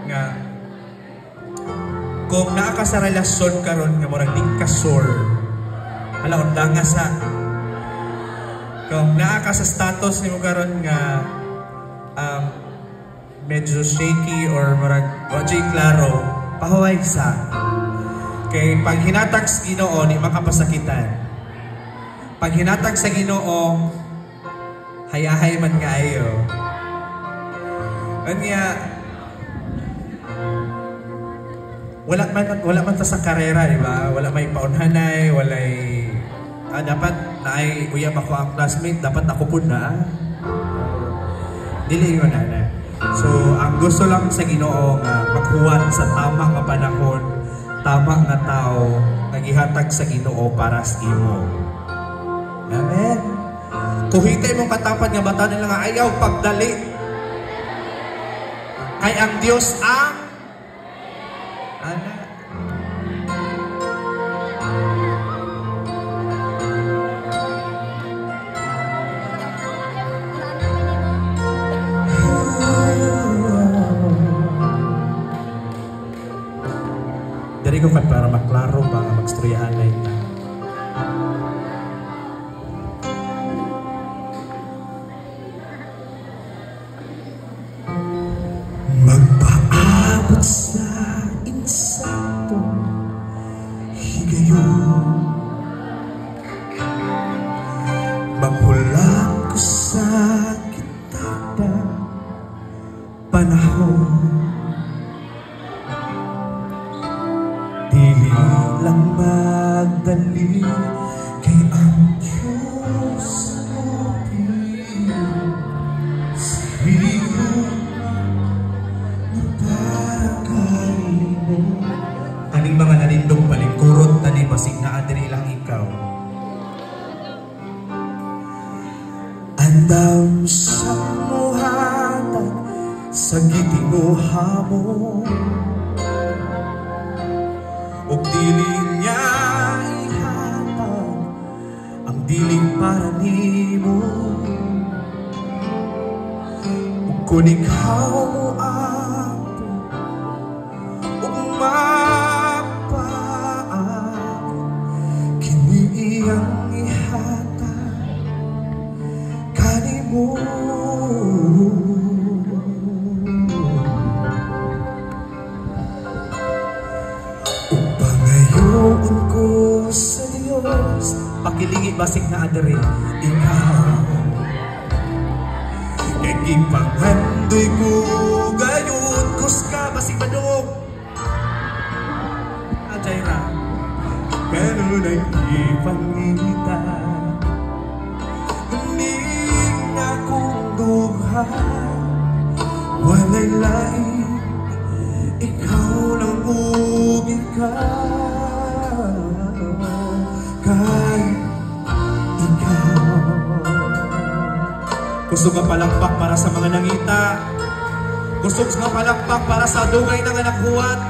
nga kung naa ka sa relasyon karon nga murag di ka sure. Hala unda nga sa kung naa ka sa status nimo karon nga medyo shaky or murag wajay klaro, pahuway sa kay pag hinatag sa Ginoo di makapasakitan. Pag hinatag sa Ginoo hayahay man kaayo. Anya wala man ta sa karera, di ba? Wala may paunhanay, walay dapat naay uyab ako ang classmate, dapat ako pud na. Dili yun na. So, ang gusto lang sa Ginoo nga maghuwat sa tama nga panahon, tama nga tao, nagihatag sa Ginoo para sa imo. Amen. Kuhitay mong katapat nga bata nila nga ayaw pagdali. Kay ang Dios ang anak. Dari ko kan para maklaro ba nga magstoryahan na ito. Magpaabot sa insakto higayon, maghulat ko sa kitada panahon. Dili lang magdali kay ang Diyos mo sa hirap na para kayo. Aning mga nalindong palingkurot tani basig na adiri lang ikaw. Andam sa muhatag sa gitinuha mo, ug dili niya ihatag ang diling para nimo. Ug kung ikaw mo apo ug mapaak, kini iyang ihatag kanimo. Pangayoon ko sa Diyos, pakilingi basig na adere ikaw. Kaya ipangandoy ko gayon kus ka basig madog ajay na. Pero nag-ipangita huling akong duha, walay lain ikaw lang ug ikaw, kay ikaw. Gusto nga palakpak para sa mga nangita, gusto nga palakpak para sa dugay na nga naghuwat,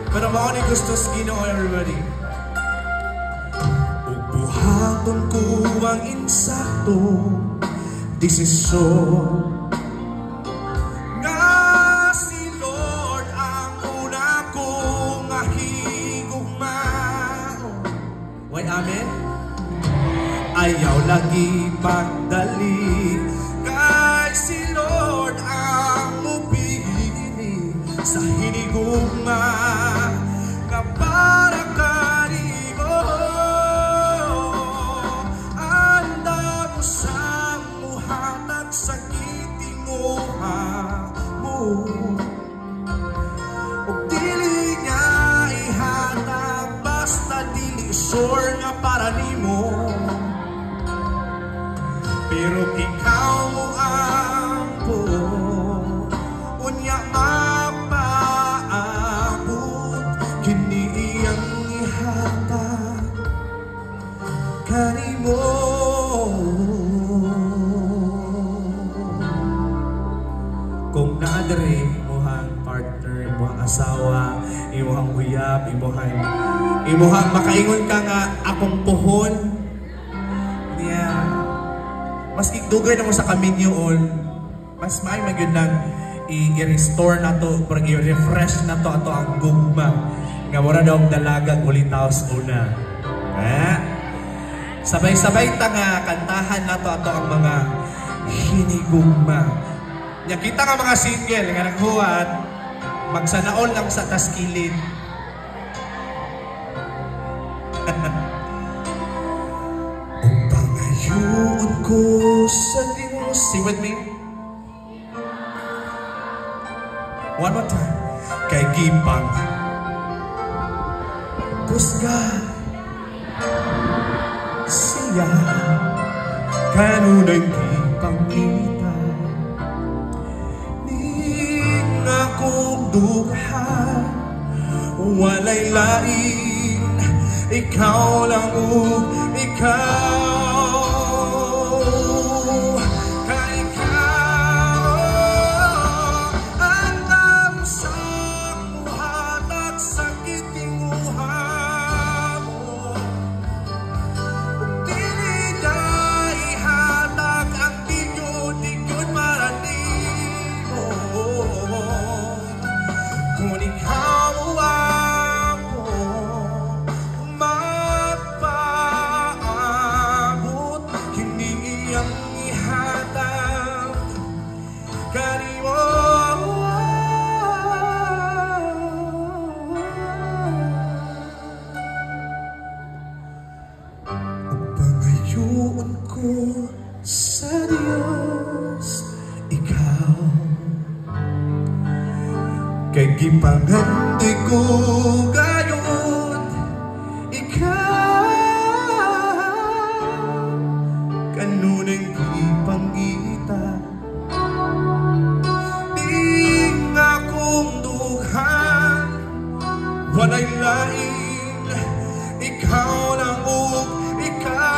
pero mao ni gusto sa Ginoo everybody. Ug buhaton ko ang insakto desisyon, amen. Ayaw lagi pagdali kay si Lord ang mupili sa hinigugma nga para kanimo. Anda mo sa muhatag sa gitinguha mo, ug dili niya ihatag basta dili sure nga para nimo. Pero ikaw mo ampo unya mapaabot, kini iyang ihatag kanimo. Kung naadre imuhang partner, imuhang asawa, imuhang uyab, imuhang makaingon ka nga akong puhon niya, maski dugay na mo sa kaminyoon, mas may magyud lang i-restore na to, i-refresh na to ato ang gugma. Nga wala daw ang dalagang ulitaos una. Sabay-sabay ta nga kantahan na to ato ang mga hinigugma. Nya kita nga mga single nga naghuwat, magsanaol lang sa taskilid. Ang pangayoon ko sa Diyos. Sing with me. One more time. Kay gipang kusga siya kanunay gipangita di nga kong dughan walay lain ikaw lang ug ikaw. Sa Diyos, ikaw kay gipangandig ko gayon, ikaw kanunay gipangita di nga kong dughan walay lain ikaw lang ug ikaw.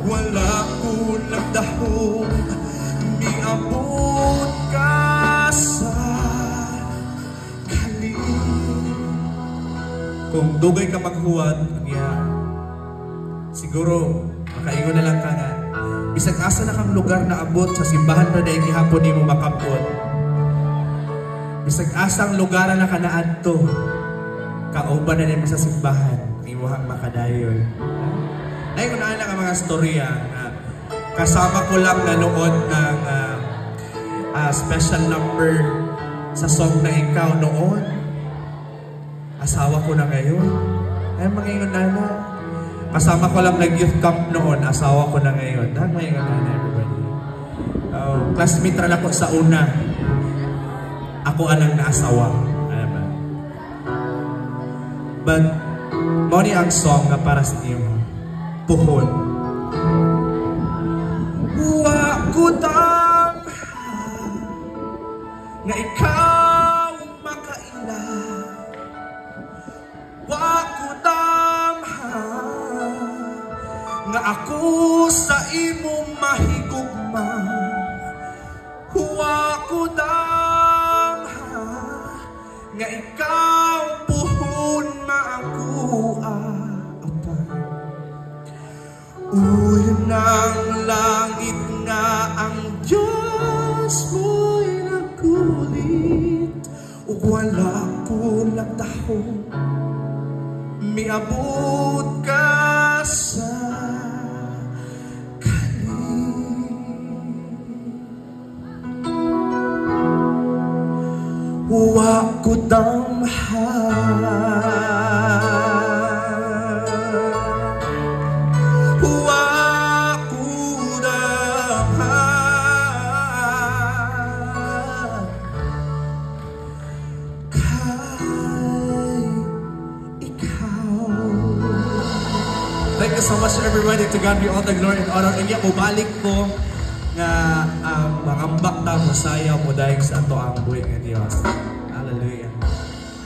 Wala ko lang dahong miabot ka sa kalim. Kung dugay ka maghuwat, siguro makaingon na lang ka nga bisag asa na kang lugar na abot sa simbahan na dahil gihapon di mo makabot. Bisag asang lugar na ka naadto kauban na din mo sa simbahan imuhang makadayon. Ay, unahan lang ang mga storya. Kasama ko lang nanood ng special number sa song na ikaw noon. Asawa ko na ngayon. Ay, mga ingon na. Kasama ko lang nag-youth camp noon. Asawa ko na ngayon. Mga ingon na everybody. Classmate rin ako sa una. Ako anang naasawa. But, mo ni ang song na para sa iyo. Puhon. Wa ko damhan nga ikaw makaila. Wa ko damhan nga ako sa imong mahigugma. Wa ko damhan nga ikaw puhon maakuha. Uyon ng langit nga ang Diyos mo'y nagkulit ug wala ko nagtahong miabot ka sa kalim. Wa ko damhan thank you so much everybody. To God be all the glory and honor. Iya ko balik ko nga ang mangambak ta mo sayaw mo dahil sa ato ang buhay nga Diyos. Hallelujah.